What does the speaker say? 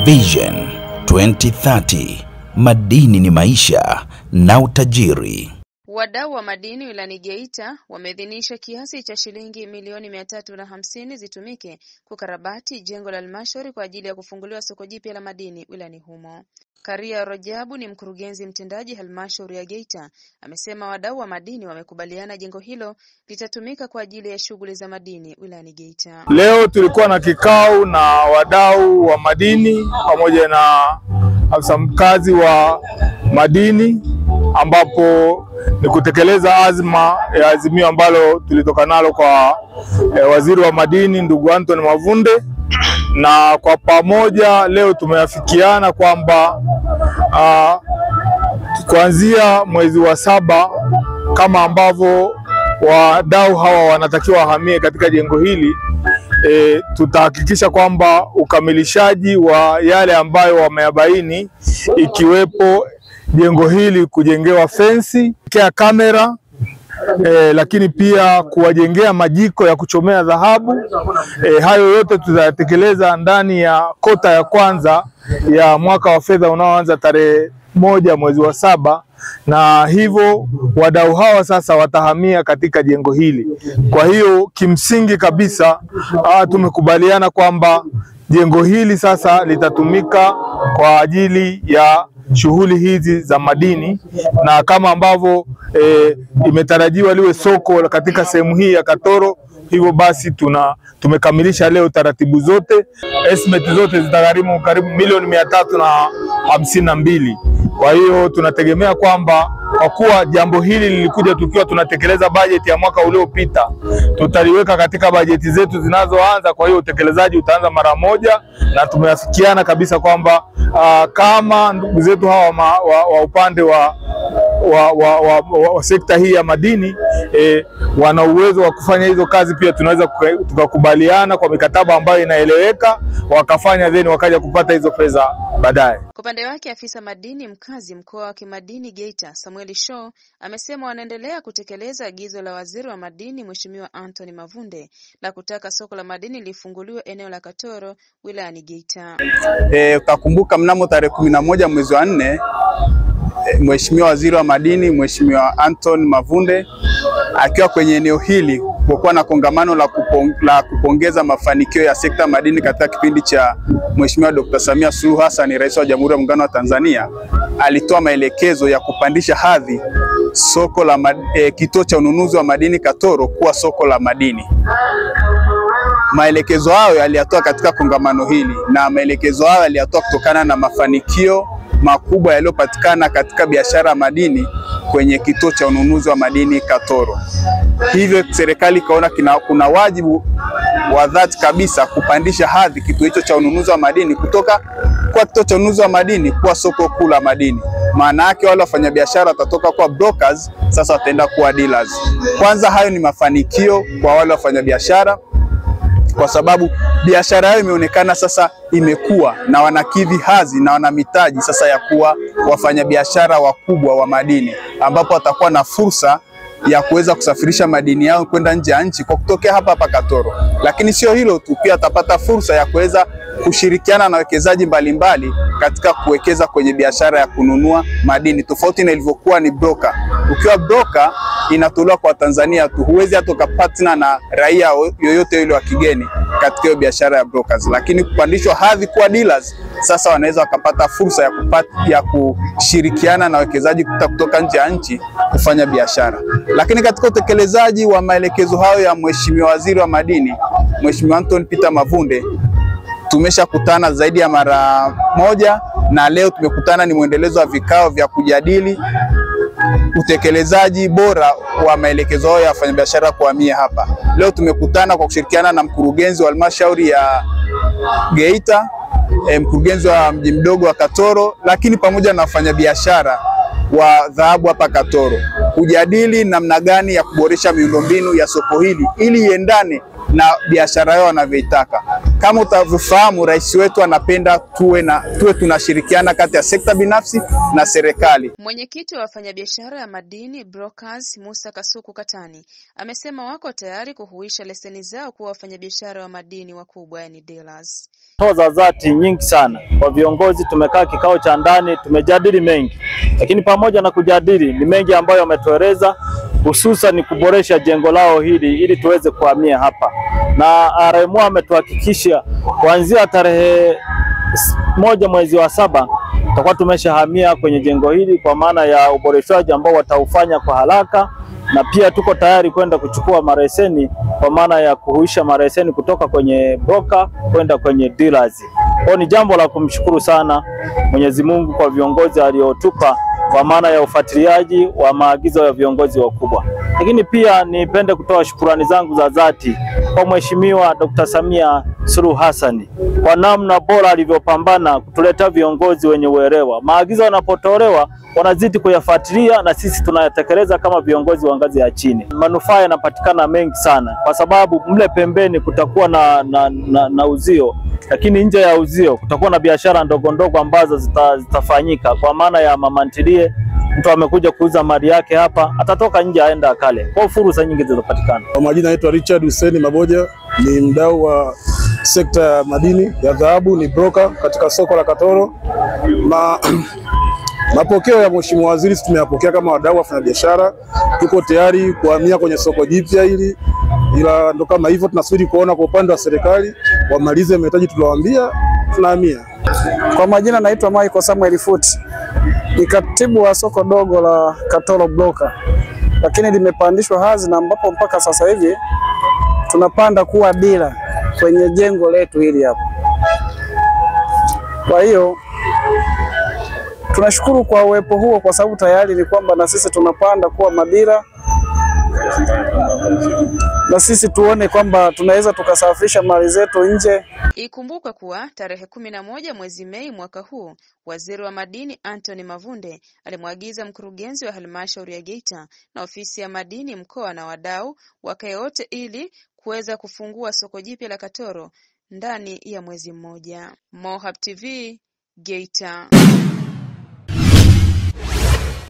Vision 2030, madini ni maisha na utajiri. Wadau wa madini wilayani Geita wameidhinisha kiasi cha shilingi milioni 350 zitumike kukarabati jengo la halmashauri kwa ajili ya kufunguliwa soko jipya la madini wilayani humo. Karia Rajabu ni mkurugenzi mtendaji halmashauri ya Geita, amesema wadau wa madini wamekubaliana jengo hilo litatumika kwa ajili ya shughuli za madini wilayani Geita. Leo tulikuwa na kikao na wadau wa madini pamoja na afisa mkazi wa madini, ambapo ni kutekeleza azimio ambalo tulitoka nalo kwa waziri wa madini ndugu Anthony Mavunde, na kwa pamoja leo tumeafikiana kwamba kuanzia mwezi wa 7 kama ambavyo wadau hawa wanatakiwa wahamie katika jengo hili, tutahakikisha kwamba ukamilishaji wa yale ambayo wameyabaini, ikiwepo jengo hili kujengewa fensi, kamera, lakini pia kuwajengea majiko ya kuchomea dhahabu. Hayo yote tutatekeleza ndani ya kota ya kwanza ya mwaka wa fedha unaoanza tarehe 1 mwezi wa 7, na hivyo wadau hawa sasa watahamia katika jengo hili. Kwa hiyo kimsingi kabisa tumekubaliana kwamba jengo hili sasa litatumika kwa ajili ya shughuli hizi za madini, na kama ambavyo imetarajiwa liwe soko katika sehemu hii ya Katoro. Hivyo basi tumekamilisha leo taratibu zote. Estimate zote zitagharimu karibu milioni 352. Kwa hiyo tunategemea kwamba kwa kuwa jambo hili lilikuja tukiwa tunatekeleza bajeti ya mwaka uliopita, tutaliweka katika bajeti zetu zinazoanza. Kwa hiyo utekelezaji utaanza mara moja, na tumeafikiana kabisa kwamba kama ndugu zetu hawa wa upande wa sekta hii ya madini wana uwezo wa kufanya hizo kazi, pia tunaweza tukakubaliana kwa mikataba ambayo inaeleweka, wakafanya then wakaja kupata hizo pesa baadaye. Kwa upande wake afisa madini mkazi mkoa wa Kimadini Geita Samuel Shaw amesema wanaendelea kutekeleza agizo la waziri wa madini Mheshimiwa Anthony Mavunde la kutaka soko la madini lifunguliwe eneo la Katoro wilayani Geita. Utakumbuka mnamo tarehe 11 mwezi wa 4 Mheshimiwa waziri wa madini Mheshimiwa Anthony Mavunde akiwa kwenye eneo hili kwa na kongamano la kupongeza mafanikio ya sekta madini katika kipindi cha Mheshimiwa Dr. Samia Suluhu Hassan, Rais wa Jamhuri ya Muungano wa Tanzania, alitoa maelekezo ya kupandisha hadhi soko la kituo cha ununuzi wa madini Katoro kuwa soko la madini. Maelekezo hayo aliyatoa katika kongamano hili, na maelekezo hayo aliyatoa kutokana na mafanikio makubwa yaliyopatikana katika biashara ya madini kwenye kituo cha ununuzi wa madini Katoro. Hivyo serikali ikaona kuna wajibu wa dhati kabisa kupandisha hadhi kituo hicho cha ununuzi wa madini kutoka kwa kituo cha ununuzi wa madini kuwa soko kuu la madini. Maana yake wale wafanyabiashara watatoka kwa brokers, sasa wataenda kuwa dealers. Kwanza hayo ni mafanikio kwa wale wafanyabiashara, kwa sababu biashara yao imeonekana sasa imekuwa na wanakidhi hadhi na wana mitaji sasa ya kuwa wafanyabiashara wakubwa wa madini, ambapo watakuwa na fursa ya kuweza kusafirisha madini yao kwenda nje ya nchi kwa kutokea hapa Katoro. Lakini sio hilo tu, pia atapata fursa ya kuweza kushirikiana na wawekezaji mbalimbali katika kuwekeza kwenye biashara ya kununua madini, tofauti na ilivyokuwa ni broker. Ukiwa broker inatolewa kwa Tanzania tu, huwezi hata kupatana na raia yoyote yule wa kigeni katika hiyo biashara ya brokers. Lakini kupandishwa hadhi kuwa dealers, sasa wanaweza wakapata fursa ya kushirikiana na wawekezaji kutoka nje ya nchi kufanya biashara. Lakini katika utekelezaji wa maelekezo hayo ya Mheshimiwa waziri wa madini Mheshimiwa Anthony Peter Mavunde, tumeshakutana zaidi ya mara moja, na leo tumekutana ni mwendelezo wa vikao vya kujadili utekelezaji bora wa maelekezo hayo ya wafanyabiashara kuhamia hapa. Leo tumekutana kwa kushirikiana na mkurugenzi wa halmashauri ya Geita, mkurugenzi wa mji mdogo wa Katoro, lakini pamoja na wafanyabiashara wa dhahabu hapa Katoro. kujadili namna gani ya kuboresha miundombinu ya soko hili ili iendane na biashara yao wanavyoitaka. Kama utavyofahamu, rais wetu anapenda tuwe tunashirikiana kati ya sekta binafsi na serikali. Mwenyekiti wa wafanyabiashara ya madini Brokers Musa Kasuku Katani amesema wako tayari kuhuisha leseni zao kuwa wafanyabiashara wa madini wakubwa, yani dealers. Za dhati nyingi sana kwa viongozi. Tumekaa kikao cha ndani, tumejadili mengi, lakini pamoja na kujadili ni mengi ambayo wametueleza, hususan ni kuboresha jengo lao hili ili tuweze kuhamia hapa, na RMO ametuhakikisha kuanzia tarehe 1 mwezi wa 7 tutakuwa tumeshahamia kwenye jengo hili, kwa maana ya uboreshaji ambao wataufanya kwa haraka, na pia tuko tayari kwenda kuchukua mareseni kwa maana ya kuhuisha mareseni kutoka kwenye broker kwenda kwenye dealers. Kwa ni jambo la kumshukuru sana Mwenyezi Mungu kwa viongozi aliotupa kwa maana ya ufuatiliaji wa maagizo ya viongozi wakubwa. Lakini pia nipende kutoa shukrani zangu za dhati kwa Mheshimiwa Dr. Samia Suluhu Hassan kwa namna bora alivyopambana kutuleta viongozi wenye uelewa. Maagizo yanapotolewa wanazidi kuyafuatilia na sisi tunayatekeleza kama viongozi wa ngazi ya chini. Manufaa yanapatikana mengi sana kwa sababu mle pembeni kutakuwa na uzio, lakini nje ya uzio kutakuwa na biashara ndogo ndogo ambazo zitafanyika kwa maana ya mamantilie. Mtu amekuja kuuza mali yake hapa, atatoka nje aenda akale. Kwa fursa nyingi zitapatikana. Kwa majina naitwa Richard Hussein Maboja, ni mdau wa sekta ya madini ya dhahabu, ni broker katika soko la Katoro. Mapokeo ya Mheshimiwa Waziri tumeyapokea kama wadau wafanya biashara. Tuko tayari kuhamia kwenye soko jipya hili, ila ndo kama hivyo tunasubiri kuona kwa upande wa serikali wamalize mahitaji tuliowaambia, tunahamia. Kwa majina naitwa Michael Samuel Futi, ni katibu wa soko dogo la Katoro broker, lakini limepandishwa hadhi na ambapo mpaka sasa hivi tunapanda kuwa dealer kwenye jengo letu hili hapa. Kwa hiyo tunashukuru kwa uwepo huo, kwa sababu tayari ni kwamba na sisi tunapanda kuwa madira, na sisi tuone kwamba tunaweza tukasafirisha mali zetu nje. Ikumbukwe kuwa tarehe 11 mwezi Mei mwaka huu, Waziri wa Madini Anthony Mavunde alimwagiza mkurugenzi wa halmashauri ya Geita na ofisi ya madini mkoa na wadau wakae wote ili kuweza kufungua soko jipya la Katoro ndani ya mwezi mmoja. Mohab TV, Geita.